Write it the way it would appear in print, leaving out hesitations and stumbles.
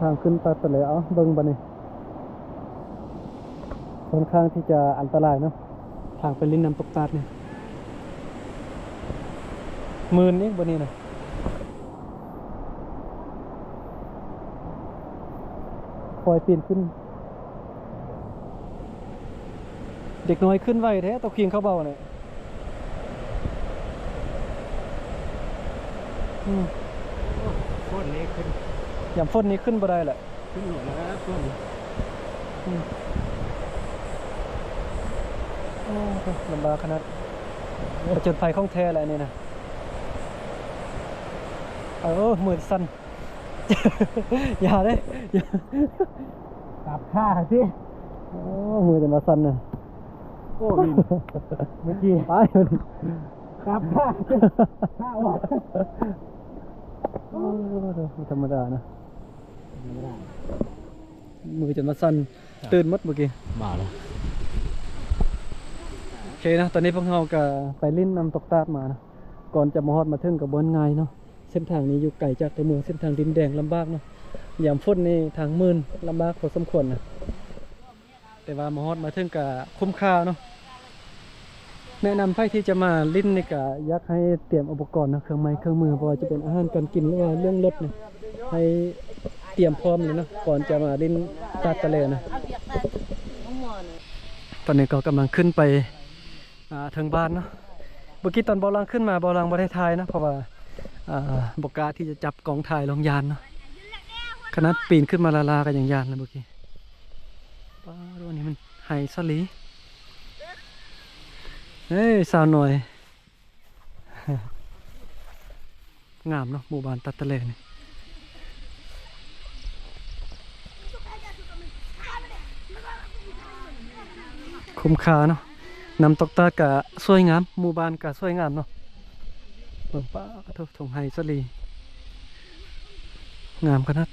างขึ้นตัดไปเลยเบิ่งบัดนี้ค่อนข้างที่จะอันตรายเนาะทางไปลิ้นน้ำตกตาดเนี่ยหมื่นนี่บัดนี้นะคอยปีนขึ้นเด็กน้อยขึ้นไวแท้ตะเคียงเข้าเบาเนี่ยฝนนี้ขึ้นอย่างฝนนี้ขึ้นบ่ได้แหละขึ้นหมดแล้วฝนลำบากขนาดประจนภัยของแท้อะไรนี่นะมือสั่น อย่าเลยอย่า ตับข้าสิมือจะมาสั่นน่ะโอ้ยเมื่อกี้ไปตับข้าข้าออกธรรมดานะมือจะมาสั่นตื่นมัดเมื่อกี้มาแล้วโอเคนะตอนนี้พวกเราก็ไปลิ้นนำตกตาดมานะก่อนจะมาฮอดมาถึงกับบนไงเนาะเส้นทางนี้อยู่ไกลจากตัวเมืองเส้นทางดินแดงลำบากเนาะยามฝนนี่ทางมื่นลำบากพอสมควรนะแต่ว่ามาฮอดมาถึงกับคุ้มค่าเนาะแนะนำใครที่จะมาลิ้นนี่ก็อยากให้เตรียมอุปกรณ์นะเครื่องไม้เครื่องมือเพราะว่าจะเป็นอาหารการกินหรือว่าเรื่องรถเนี่ยให้เตรียมพร้อมเลยนะก่อนจะมาลิ้นตาดทะเลนะตอนนี้ก็กำลังขึ้นไปทางบ้านเนาะเมื่อกี้ตอนบอลังขึ้นมาบอลังบ่ได้ถ่ายนะเพราะว่าบกล้าที่จะจับกองถ่ายลงยานเนาะขนาดปีนขึ้นมาลากันอย่างยานนะเมื่อกี้ป้าดูนี่มันไฮสลีเฮ้ยสาวหน่อย งามเนาะหมู่บ้านตัดทะเลนี่คุ้มค่าเนาะนำตกตาดกะสวยงามหมู่บ้านกะสวยงามเนาะเบิ่งป้าทุกทงไฮสลีงามขนาด